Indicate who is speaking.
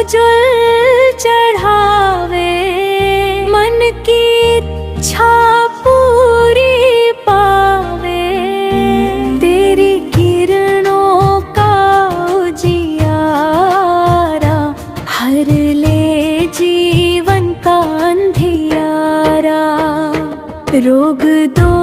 Speaker 1: जल चढ़ावे, मन की इच्छा पूरी पावे। तेरी किरणों का उजियारा हर ले जीवन का अंधियारा। रोग दो